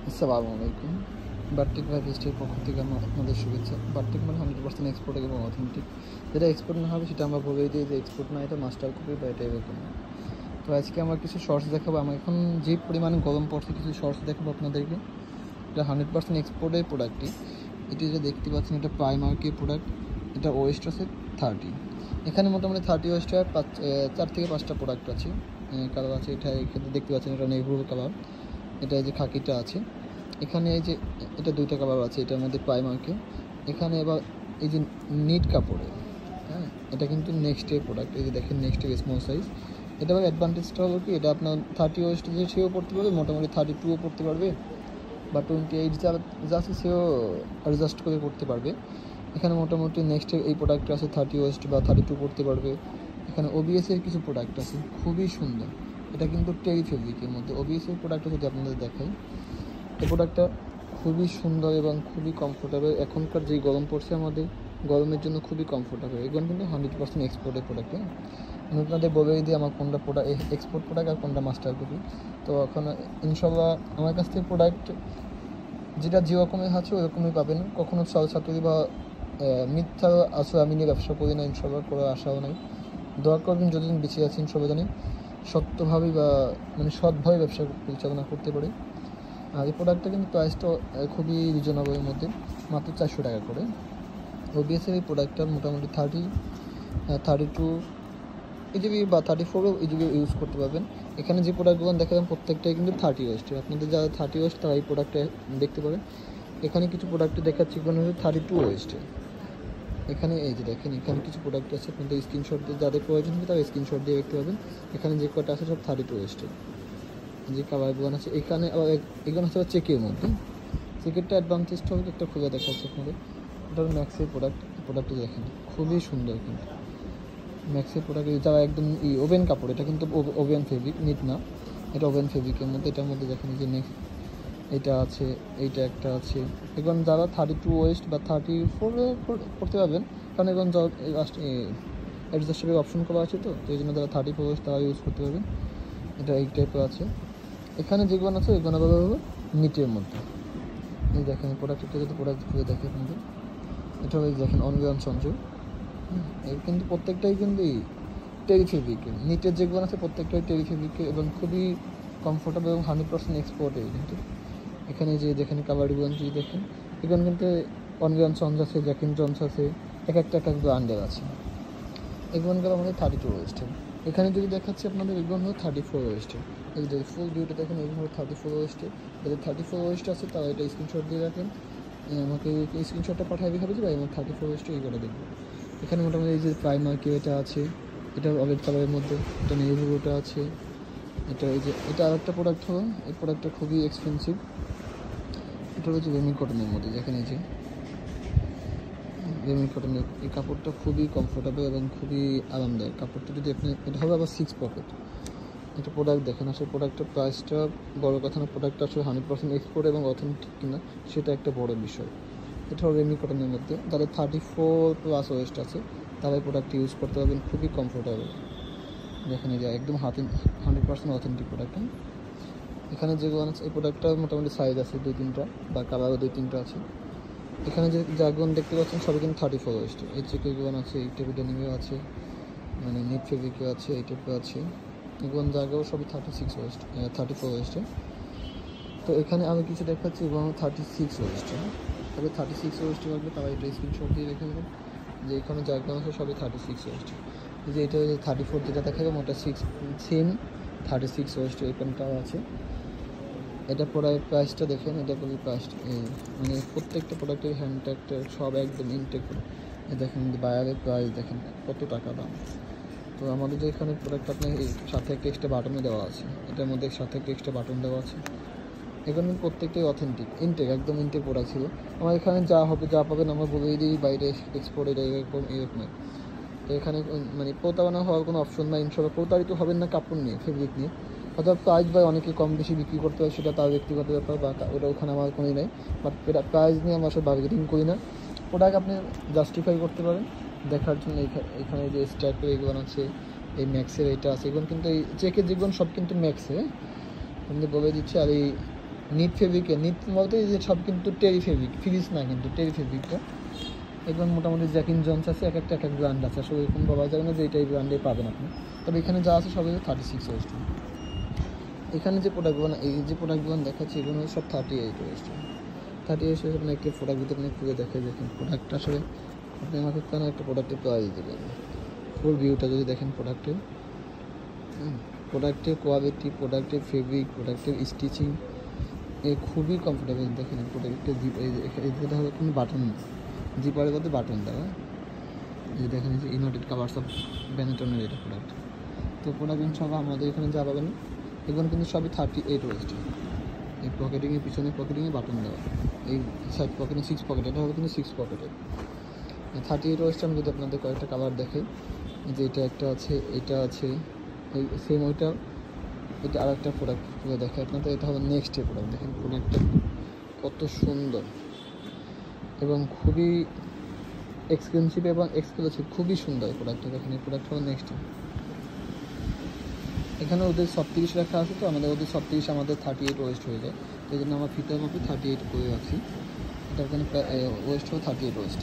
আসসালামু আলাইকুম। বার্টিক ভাইস্টের পক্ষ থেকে আপনাদের শুভেচ্ছা। বার্টিক মানে 100% এক্সপোর্ট এবং অথেন্টিক। যেটা এক্সপোর্ট না হবে সেটা আমরা বলেই দিই যে এক্সপোর্ট না, এটা মাস্টার কপি বা এটা এরকম না। তো আজকে আমরা কিছু শর্টস দেখাবো। আমার এখন যে পরিমাণে গরম পড়ছে কিছু শর্টস দেখাবো আপনাদেরকে। এটা 100% এক্সপোর্টের প্রোডাক্টটি। এটি যে দেখতে পাচ্ছেন এটা প্রাইমার্কের প্রোডাক্ট। এটা ওয়েস্ট আছে 30। এখানে মোটামুটি 30 ওয়েস্টের 4 থেকে 5টা প্রোডাক্ট আছে, কালার আছে। এটা এখানে দেখতে পাচ্ছেন এটা নেভি কালার। এটা এই যে খাকিটা আছে। এখানে এই যে এটা 2টা কালার আছে এটার মধ্যে প্রাইমার্কে। এখানে এবার এই যে নিট কাপড়ে, হ্যাঁ, এটা কিন্তু নেক্সট ডে প্রোডাক্ট। এই যে দেখেন নেক্সট ডে স্মল সাইজ। এটা আবার অ্যাডভান্টেজটা হলো কি, এটা আপনার 30 ওয়েস্ট যে সেও পড়তে পারবে, মোটামুটি 32ও পড়তে পারবে, বা 28 যা আছে সেও অ্যাডজাস্ট করে পড়তে পারবে। এখানে মোটামুটি নেক্সট এই প্রোডাক্টটা আছে 30 ওয়েস্ট বা 32 পড়তে পারবে। এখানে ওবিএসের কিছু প্রোডাক্ট আছে খুবই সুন্দর। এটা কিন্তু টেরি ফেব্রিকের মধ্যে ওবিএসের প্রোডাক্টটা যদি আপনাদের দেখাই, এই প্রোডাক্টটা খুবই সুন্দর এবং খুবই কমফোর্টেবল। এখনকার যেই গরম পড়ছে আমাদের, গরমের জন্য খুবই কমফোর্টেবল। এগুলো কিন্তু 100% এক্সপোর্টের প্রোডাক্ট। আমি আপনাদের বলেই দিই আমার কোনটা প্রোডাক্ট এক্সপোর্ট প্রোডাক্ট আর কোনটা মাস্টার কপি। তো এখন ইনশাল্লাহ আমার কাছ থেকে প্রোডাক্ট যেটা যেরকমই আছে ওরকমই পাবেন। কখনো ছাত্রী বা মিথ্যা আসলে আমি নিয়ে ব্যবসা করি না, ইনশাল্লাহ করে আশাও নাই। দোয়া করবেন যতদিন বেঁচে আছি সবাই জানি সত্যভাবেই বা মানে সৎভাবে ব্যবসা পরিচালনা করতে পারি। আর এই প্রোডাক্টটা কিন্তু প্রাইসটা খুবই রিজনেবলের মধ্যে, মাত্র 400 টাকা করে। ওবিএসের এই প্রোডাক্টটা মোটামুটি 32 ইজিবি বা 34ও ইজিবি ইউজ করতে পারবেন। এখানে যে প্রোডাক্টগুলো দেখালাম প্রত্যেকটাই কিন্তু 30 ওয়েস্টের। আপনাদের যারা 30 ওয়েস্ট তারা এই প্রোডাক্টটা দেখতে পারেন। এখানে কিছু প্রোডাক্ট দেখাচ্ছি এখানে 32 ওয়েস্টের। এখানে এই যে দেখেন এখানে কিছু প্রোডাক্ট আছে, আপনাদের স্ক্রিনশট দিয়ে যাদের প্রয়োজন হবে তারা স্ক্রিনশট দিয়ে দেখতে পাবেন। এখানে যে কটা আছে সব 32 ওয়েস্টের। যে কালারগুলো আছে এখানে আবার এগুলো হচ্ছে চেকের মধ্যে। চেকেরটা অ্যাডভান্টেজটা হবে একটা খুলে দেখাচ্ছে আপনাদের। এটা হলো ম্যাক্সের প্রোডাক্টটা দেখেন খুবই সুন্দর কিন্তু ম্যাক্সের প্রোডাক্ট। যারা একদম ওভেন কাপড়, এটা কিন্তু ওভেন ফেব্রিক, নিট না, এটা ওভেন ফেব্রিকের মধ্যে। এটার মধ্যে দেখেন যে নেক্সট এটা আছে, এইটা একটা আছে। এখন যারা 32 ওয়েস্ট বা 34 করতে পারবেন, কারণ এখন অ্যাডজাস্টেবল অপশন করা আছে, তো এই জন্য যারা 34 ওয়েস্ট তারা ইউজ করতে পারবেন। এটা এই টাইপের আছে। এখানে যেগুলো আছে এগুলো আবার হবে নিটের মধ্যে। এই দেখেন প্রোডাক্টটা যদি প্রোডাক্ট খুলে দেখে কিন্তু এটা ওই দেখেন অনলাইন সংযোগ। এর কিন্তু প্রত্যেকটাই কিন্তু টেরি ফেব্রিকের। নিটের যেগুলো আছে প্রত্যেকটাই টেরি ফেব্রিকের এবং খুবই কমফোর্টেবল এবং 100% এক্সপোর্টের কিন্তু। এখানে যে যেখানে কাভারগুলো যদি দেখেন, এখানে কিন্তু অনলাইন সঞ্জ আছে, জ্যাকিন জন্স আছে, এক একটা ব্র্যান্ডের আছে। এগুলো আমাদের 32 ওয়েস্টের। এখানে যদি দেখাচ্ছি আপনাদের এগুলো হলো 34 ওয়েস্টের। এই যে ফুল ভিউটা দেখেন এগুলো হলো 34 ওয়েস্টের। যাদের 34 ওয়েস্ট আছে তারা এটা স্ক্রিনশট দিয়ে রাখেন, আমাকে স্ক্রিনশটটা পাঠাবে হবে যে ভাই আমার 34 ওয়েস্টে এইগুলো দেখবো। এখানে মোটামুটি এই যে প্রাইমার্কে এটা আছে, এটা অরেঞ্জ কালারের মধ্যে, এটা নেভিটা আছে। এটা এই যে এটা আরেকটা প্রোডাক্ট হলো, এই প্রোডাক্টটা খুবই এক্সপেন্সিভ। এটা হচ্ছে রেমি কটনের মধ্যে। দেখেন এই যে রেমি কটনের এই কাপড়টা খুবই কমফোর্টেবল এবং খুবই আরামদায়ক। কাপড়টা যদি আপনি, এটা হবে আবার 6 পকেট। এটা প্রোডাক্ট দেখেন, আসলে প্রোডাক্টের প্রাইসটা বড় কথা না, প্রোডাক্টটা আসলে 100% এক্সপোর্ট এবং অথেন্টিক কিনা সেটা একটা বড় বিষয়। এটা রেমি কটনের মধ্যে যাদের 34+ ওয়েস্ট আছে তারা এই প্রোডাক্ট ইউজ করতে পারবেন, খুবই কমফোর্টেবল। দেখেন এই যে একদম 100% অথেন্টিক প্রোডাক্ট। এখানে যেগুলো আছে এই প্রোডাক্টটা মোটামুটি সাইজ আছে 2-3টা বা কালারও 2-3টা আছে। এখানে যে জাগুন দেখতে পাচ্ছেন সবই কিন্তু 34 ওয়েস্ট। এই চেকেগুলো আছে, এই টেবিল ডেনিমেও আছে, মানে নিট ফেব্রিকও আছে, এই টাইপের আছে। এগুলো জায়গাও সবই 36 ওয়েস্ট, 34 ওয়েস্টে। তো এখানে আমি কিছু দেখাচ্ছি এবং 36 ওয়েস্টে। তবে 36 ওয়েস্টে লাগবে তারা এটা স্ক্রিনশট দিয়ে রেখে দেবেন যে এখানে জায়গা আছে সবই 36 ওয়েস্টে। যে এটা 34 যেটা দেখাবে ওটা সেম 36 ওয়েস্টে এই প্যান্টটাও আছে। এটা প্রাইসটা দেখেন, এটা বলি প্রাইসটা মানে প্রত্যেকটা প্রোডাক্টের হ্যান্ডট্যাগটা সব একদম ইনটেক করে। দেখেন বাইরের প্রাইস দেখেন কত টাকা দাম। তো আমাদের যে এখানে প্রোডাক্ট আপনার সাথে একটা এক্সট্রা বাটনও দেওয়া আছে, এটার মধ্যে সাথে একটা এক্সট্রা বাটন দেওয়া আছে। এখানে প্রত্যেকটাই অথেন্টিক ইনটেক, একদম ইনটেক প্রোডাক্ট ছিল। আমার এখানে যা হবে যা পাবেন আমরা বলেই দিই, বাইরে এক্সপোর্ট এটা এরকম এরকম। তো এখানে মানে প্রতারণা হওয়ার কোনো অপশন নাই। ইনশাল্লাহ প্রতারিত হবেন না কাপড় নিয়ে, ফেব্রিক নিয়ে। অর্থাৎ প্রাইস বা অনেকে কম বেশি বিক্রি করতে হয় সেটা তার ব্যক্তিগত ব্যাপার, বা ওটা ওখানে আমার কোনোই নেই। বাট এটা প্রাইস নিয়ে আমরা সব বার্গেনিং করি না। প্রোডাক্ট আপনি জাস্টিফাই করতে পারেন দেখার জন্য। এখানে যে স্ট্যাপের এগুলো আছে, এই ম্যাক্সের এটা আছে, এগুলো কিন্তু এই চেকের যেগুলো সব কিন্তু ম্যাক্সে আমি বলে দিচ্ছি। আর এই নিট ফেব্রিকে, নিট বলতে যে সব কিন্তু টেরি ফেব্রিক, ফিরিস না কিন্তু টেরি ফেব্রিকটা। এখন মোটামুটি জ্যাকিন জন্স আছে, এক একটা এক এক ব্র্যান্ড আছে, আসলে এরকম বলা যাবে না যে এইটাই ব্র্যান্ডে পাবেন আপনি। তবে এখানে যা আছে সবই 36 ওয়েস্টার্ন। এখানে যে প্রোডাক্টগুলো, এই যে প্রোডাক্টগুলো দেখাচ্ছি এগুলো সব 38 ওয়েস্টার্ন। 38 আপনি একটা প্রোডাক্ট ভিতরে আপনি খুলে দেখে দেখেন প্রোডাক্টটা আসলে আপনি আমাকে কেন একটা প্রোডাক্টের প্রাইস দেবেন। ফুল ভিউটা যদি দেখেন প্রোডাক্টের, প্রোডাক্টের কোয়ালিটি, প্রোডাক্টের ফেব্রিক, প্রোডাক্টের স্টিচিং খুবই কমফোর্টেবল। দেখেন প্রোডাক্টের জিপ, এটা হবে কোনো বাটন না, জিপারের মধ্যে বাটন দেওয়া। এই দেখেন যে ইউনাইটেড কাভার্স অফ বেনেটনের এটা প্রোডাক্ট। তো প্রোডাক্ট সব আমাদের এখানে যা পাবেন এগুলো কিন্তু সবই 38 ওয়েস্টার্ন। এই পকেটিংয়ের পিছনে পকেটিংয়ে বাটন দেওয়া, এই সাইড পকেটে 6 পকেট, এটা হবে কিন্তু 6 পকেটের। 38 ওয়েস্টার্ন যদি আপনাদের কয়েকটা কালার দেখে, যে এটা একটা আছে, এটা আছে, এই সেম ওইটা, এটা আর একটা প্রোডাক্ট দেখে আপনাদের, এটা হবে নেক্সট ডে প্রোডাক্ট। দেখেন প্রোডাক্টটা কত সুন্দর এবং খুবই এক্সপেন্সিভ এবং এক্সক্লুসিভ, খুবই সুন্দর প্রোডাক্টটা। দেখেন এই প্রোডাক্ট হবে নেক্সট ডে। এখানে ওদের 36 রাখা আছে, তো আমাদের ওদের 36 আমাদের 38 ওয়েস্ট হয়ে যায়, তো এই জন্য আমার ফিতার মাপে 38 করে রাখছি। এটা এখানে ওয়েস্ট হবে 38 ওয়েস্ট।